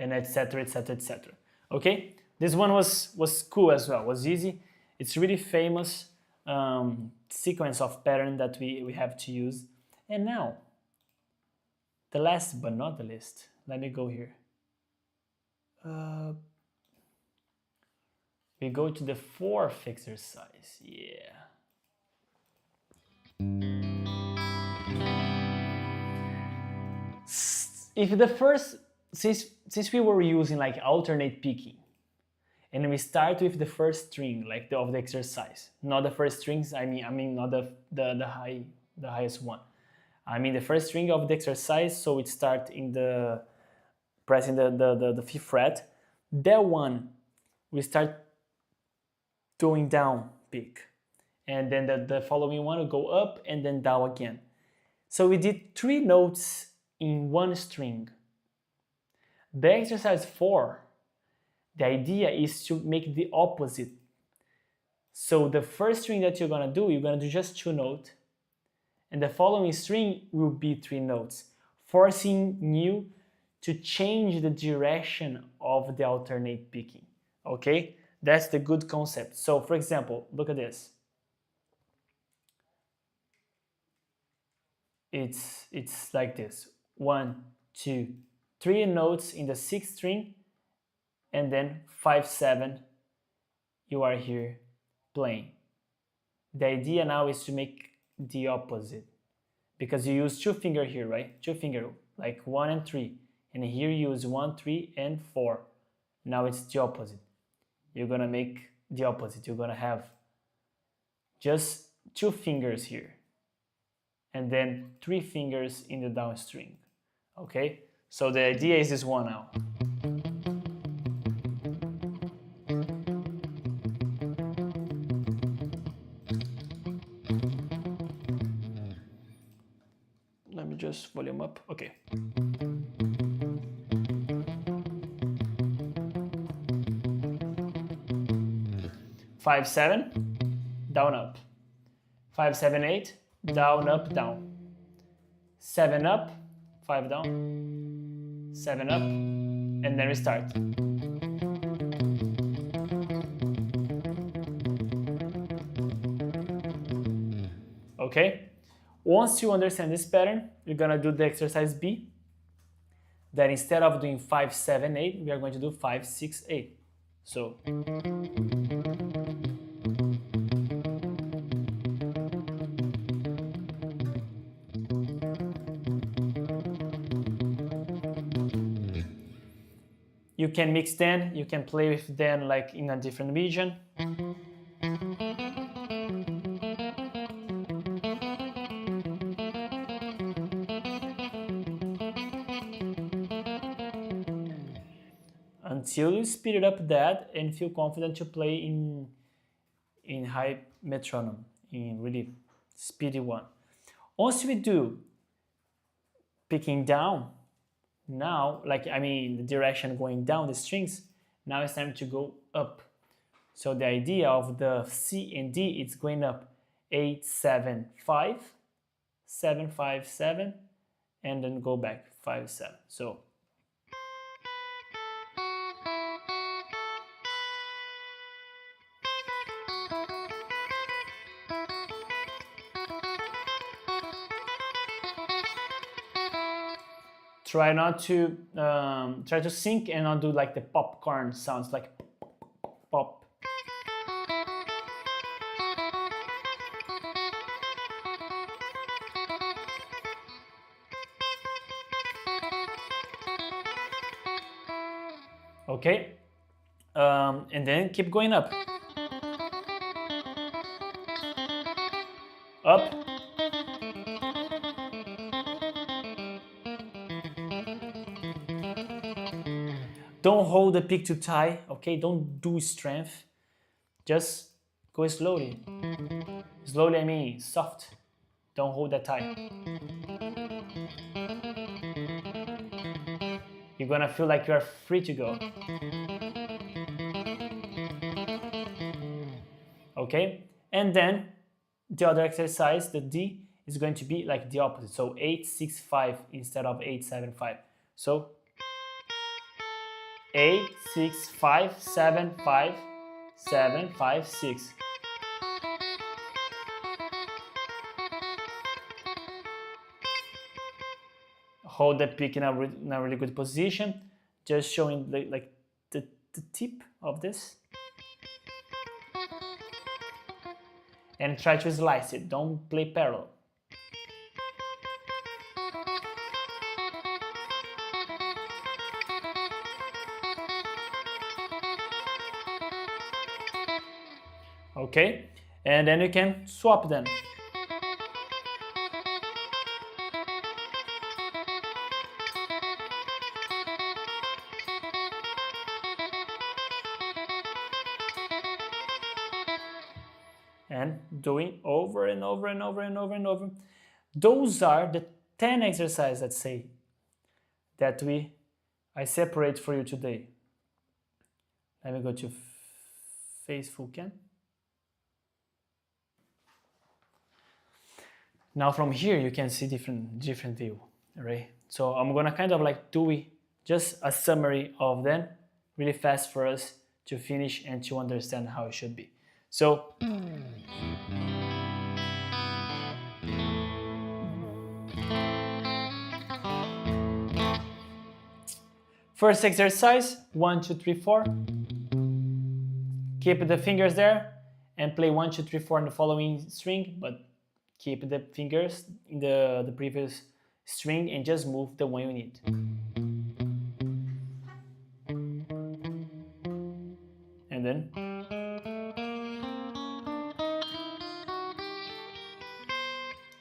And etc, etc, etc. Okay, this one was cool as well, was easy. It's really famous sequence of pattern that we have to use. And now, the last but not the least, let me go here. We go to the fourth exercise, yeah. If the first, since we were using like alternate picking, and we start with the first string like of the exercise, not the first strings, I mean not the highest one. I mean the first string of the exercise, so it starts in the pressing the 5th fret. That one we start going down pick, and then the following one will go up and then down again. So we did 3 notes in one string. The exercise 4, the idea is to make the opposite. So the first string that you're gonna do just 2 notes, and the following string will be 3 notes, forcing you to change the direction of the alternate picking. Okay, that's the good concept. So for example, look at this. It's like this: 1, 2, 3 notes in the 6th string, and then 5, 7, you are here playing. The idea now is to make the opposite, because you use 2 finger here, right? 2 finger, like 1 and 3, and here you use 1, 3, and 4. Now it's the opposite. You're gonna make the opposite. You're gonna have just 2 fingers here, and then 3 fingers in the down string. Okay, so the idea is this one now. Let me just volume up. Okay. Five, 7, down, up. 5, 7, 8, down, up, down. 7 up, 5 down, 7 up, and then we start. Okay? Once you understand this pattern, you're gonna do the exercise B. That instead of doing 5, 7, 8, we are going to do 5, 6, 8. So you can mix them, you can play with them like in a different region. Until you speed it up that and feel confident to play in high metronome, in really speedy one. Once we do picking down, now, the direction going down the strings, now it's time to go up. So the idea of the C and D, it's going up 8, 7, 5, 7, 5, 7, and then go back 5, 7. So try to sync and not do like the popcorn sounds, like pop. Okay, and then keep going up. Up. Don't hold the pick too tight, okay? Don't do strength. Just go slowly. Slowly, I mean soft. Don't hold that tight. You're gonna feel like you are free to go. Okay? And then the other exercise, the D, is going to be like the opposite. So 8, 6, 5 instead of 8, 7, 5. So 8, 6, 5, 7, 5, 7, 5, 6. Hold the pick in a really good position, just showing the tip of this. And try to slice it, don't play parallel. Okay, and then you can swap them. and doing over and over and over and over and over. Those are the 10 exercises, let's say, that I separate for you today. Let me go to Faithful Ken. Now from here you can see different view, right? So I'm gonna kind of like do just a summary of them really fast for us to finish and to understand how it should be. So first exercise, 1, 2, 3, 4. Keep the fingers there and play 1, 2, 3, 4 in the following string, but keep the fingers in the previous string and just move the one you need. And then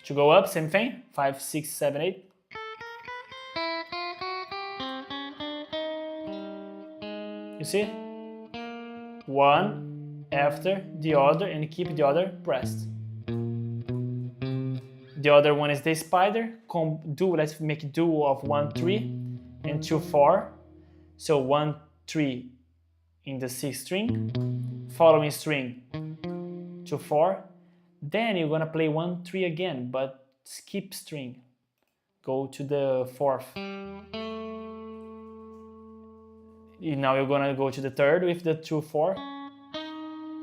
to go up, same thing, 5, 6, 7, 8. You see? One after the other and keep the other pressed. The other one is the spider. Let's make a duo of 1, 3 and 2, 4. So 1, 3 in the 6th string, following string 2, 4. Then you're gonna play 1, 3 again, but skip string. Go to the 4th. Now you're gonna go to the 3rd with the 2, 4,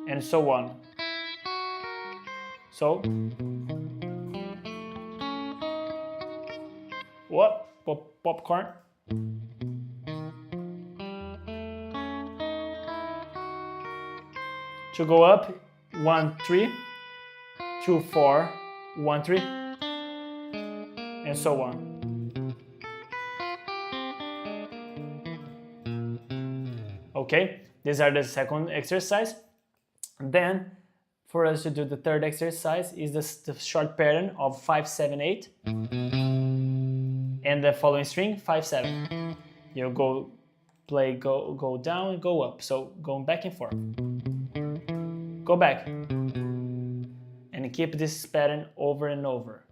and so on. So, what? Popcorn. To go up, 1, 3, 2, 4, 1, 3, and so on. Okay, these are the second exercise. Then, for us to do the third exercise is the short pattern of 5, 7, 8, and the following string 5, 7. You go down and go up. So going back and forth. Go back and keep this pattern over and over.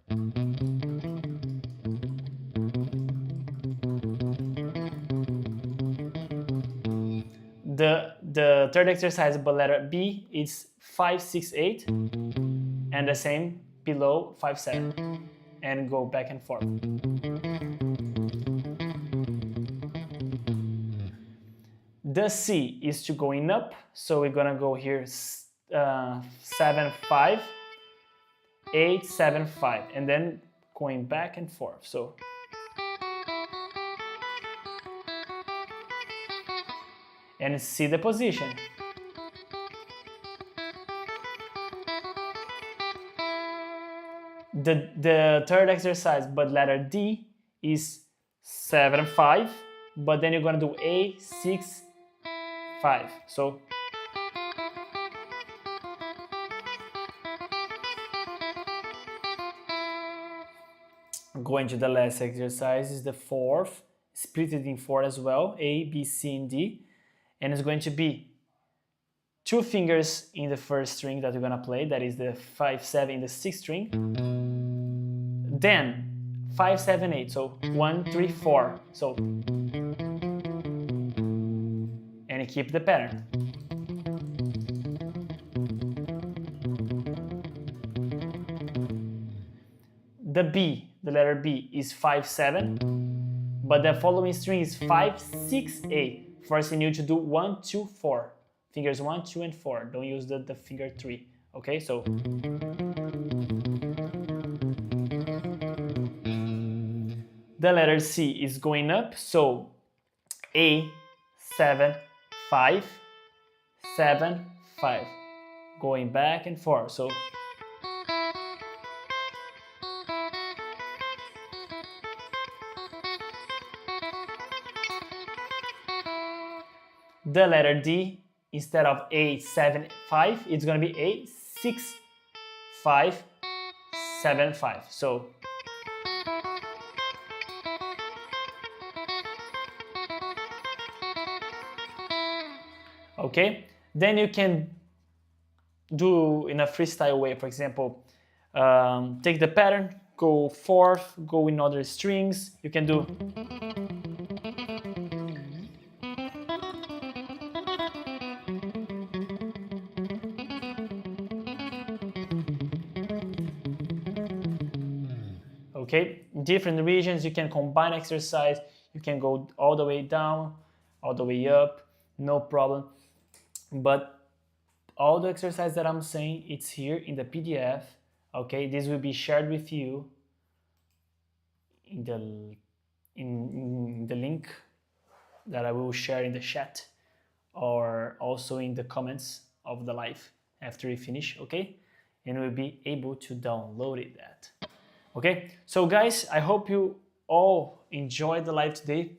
The third exercise, but letter B, is 5, 6, 8, and the same below 5, 7, and go back and forth. The C is to going up, so we're gonna go here 7, 5, 8, 7, 5, and then going back and forth. So and see the position. The third exercise, but letter D, is 7, 5, but then you're gonna do A, 6, 5. So going to the last exercise is the fourth, split it in 4 as well, A, B, C, and D. And it's going to be 2 fingers in the first string that we're gonna play, that is the 5, 7 in the 6th string. Then 5, 7, 8, so 1, 3, 4. So and keep the pattern. The B, the letter B, is 5, 7, but the following string is 5, 6, 8. First, you need to do 1, 2, 4. Fingers 1, 2, and 4. Don't use the finger 3. Okay, so the letter C is going up. So A, 7, 5, 7, 5. Going back and forth. So the letter D, instead of A, 7, 5, it's going to be A, 6, 5, 7, 5. So okay, then you can do in a freestyle way. For example, take the pattern, go fourth, go in other strings. You can do okay, in different regions. You can combine exercise. You can go all the way down, all the way up, no problem. But all the exercise that I'm saying, it's here in the PDF. Okay, this will be shared with you in the link that I will share in the chat, or also in the comments of the live after we finish. Okay, and we'll be able to download it. Okay, so guys, I hope you all enjoyed the live today.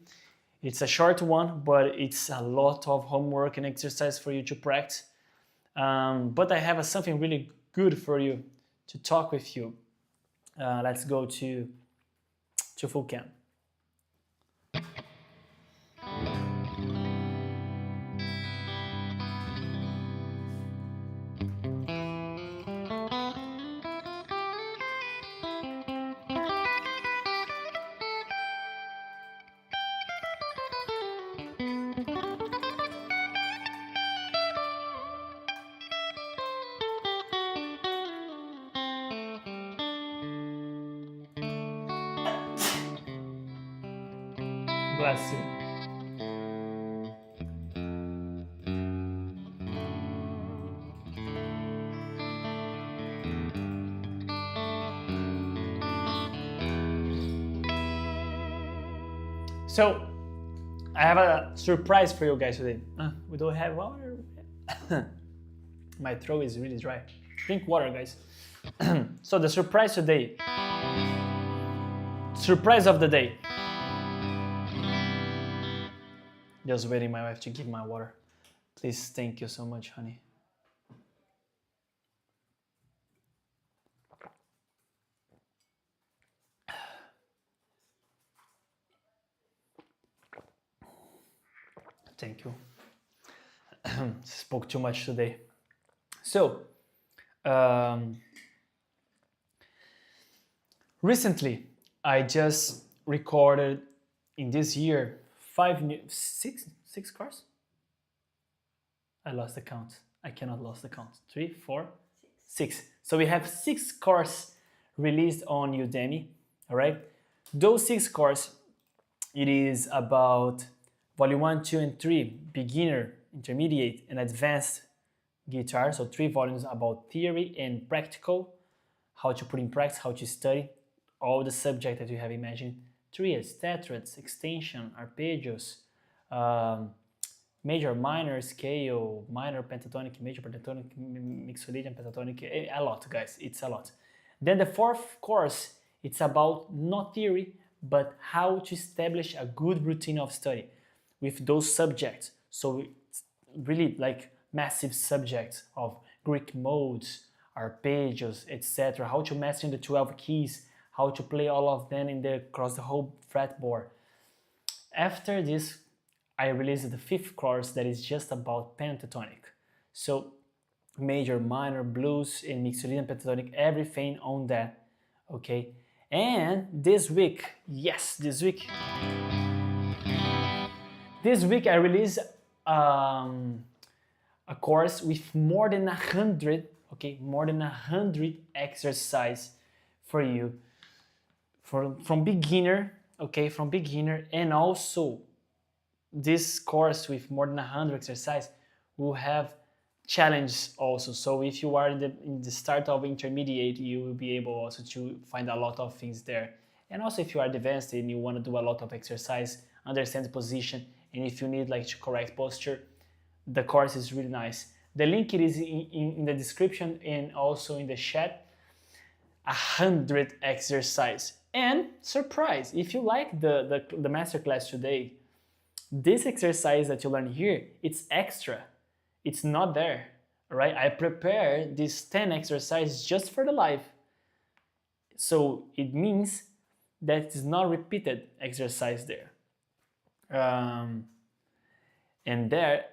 It's a short one, but it's a lot of homework and exercise for you to practice. But I have something really good for you to talk with you. Let's go to full cam. Bless you. So, I have a surprise for you guys today. We don't have water. My throat is really dry. Drink water, guys. So the surprise today. Surprise of the day. Just waiting my wife to give my water. Please, thank you so much, honey. Thank you. Spoke too much today. So, recently, I just recorded in this year six cars? I lost the count. I cannot lose the count. 3, 4, 6. So we have 6 courses released on Udemy. All right. Those 6 courses, it is about volume 1, 2, and 3, beginner, intermediate, and advanced guitar. So 3 volumes about theory and practical, how to put in practice, how to study all the subject that you have imagined. Triads, tetrads, extension, arpeggios, major, minor, scale, minor pentatonic, major pentatonic, mixolydian pentatonic, a lot, guys, it's a lot. Then the 4th course, it's about not theory, but how to establish a good routine of study with those subjects. So it's really like massive subjects of Greek modes, arpeggios, etc. How to master the 12 keys, how to play all of them across the whole fretboard. After this, I released the 5th course that is just about pentatonic. So major, minor, blues, and mixolydian pentatonic, everything on that, okay? And this week, yes, this week I released a course with more than 100, okay, more than 100 exercises for you. From beginner, okay, from beginner, and also this course with more than 100 exercises will have challenges also. So if you are in the start of intermediate, you will be able also to find a lot of things there. And also if you are advanced and you want to do a lot of exercise, understand the position, and if you need like to correct posture, the course is really nice. The link it is in the description and also in the chat. 100 exercise. And surprise, if you like the masterclass today, this exercise that you learn here, it's extra. It's not there, right? I prepared these 10 exercises just for the live. So it means that it's not repeated exercise there. And there,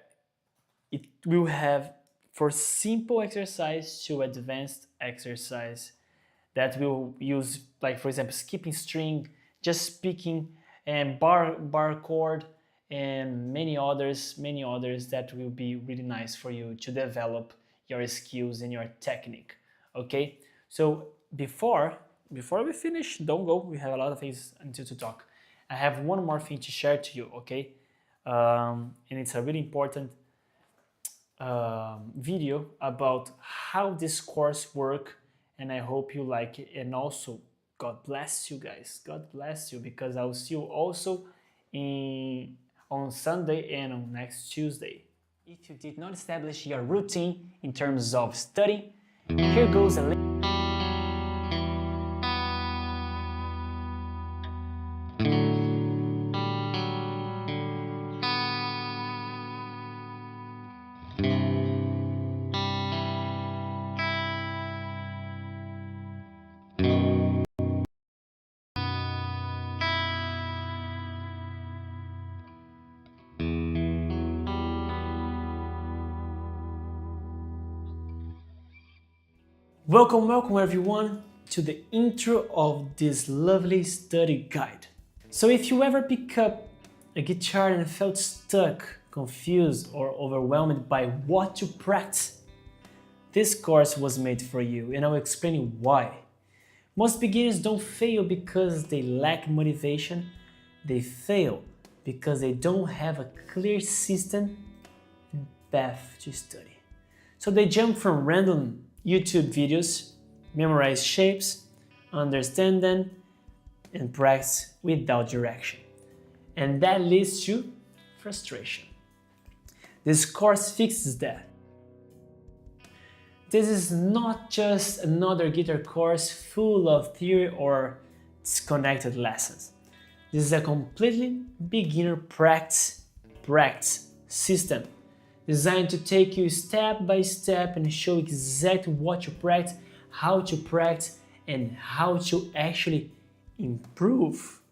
it will have for simple exercise to advanced exercise that will use, like for example, skipping string, just picking, and bar chord, and many others that will be really nice for you to develop your skills and your technique. Okay, so before we finish, don't go, we have a lot of things until to talk. I have one more thing to share to you, okay? And it's a really important video about how this course works, and I hope you like it. And also, God bless you guys, God bless you, because I'll see you also on Sunday and on next Tuesday. If you did not establish your routine in terms of study, here goes a link. Welcome everyone to the intro of this lovely study guide. So if you ever pick up a guitar and felt stuck, confused or overwhelmed by what to practice, this course was made for you, and I'll explain you why. Most beginners don't fail because they lack motivation, they fail because they don't have a clear system and path to study. So they jump from random YouTube videos, memorize shapes, understand them, and practice without direction. And that leads to frustration. This course fixes that. This is not just another guitar course full of theory or disconnected lessons. This is a completely beginner practice system designed to take you step by step and show exactly what to practice, how to practice, and how to actually improve.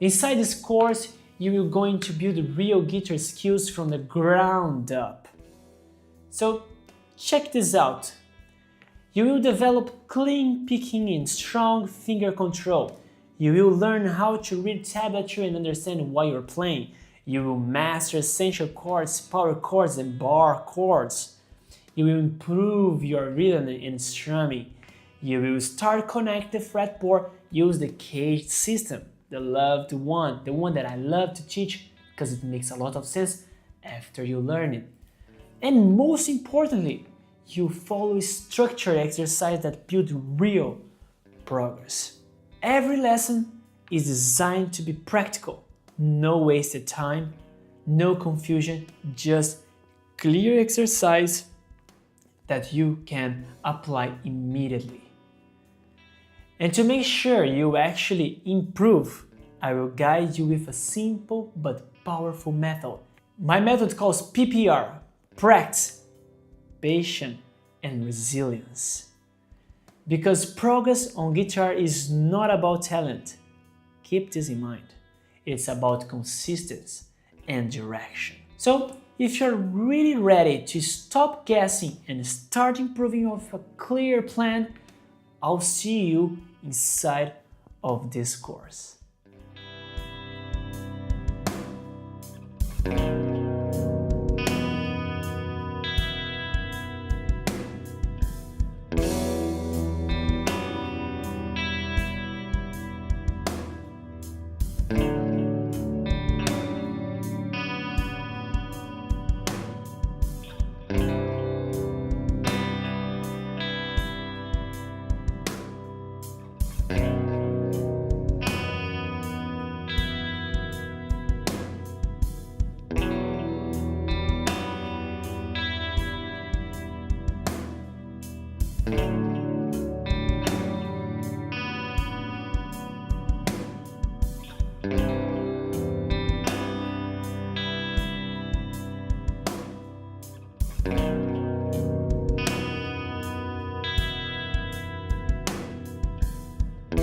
Inside this course, you are going to build real guitar skills from the ground up. So check this out. You will develop clean picking and strong finger control. You will learn how to read tablature and understand what you're playing. You will master essential chords, power chords, and bar chords. You will improve your rhythm and strumming. You will start connect the fretboard, use the cage system, the loved one, the one that I love to teach because it makes a lot of sense after you learn it. And most importantly, you follow structured exercise that build real progress. Every lesson is designed to be practical. No wasted time, no confusion, just clear exercise that you can apply immediately. And to make sure you actually improve, I will guide you with a simple but powerful method. My method calls PPR, practice, patience, and resilience. Because progress on guitar is not about talent. Keep this in mind. It's about consistency and direction. So, if you're really ready to stop guessing and start improving with a clear plan, I'll see you inside of this course.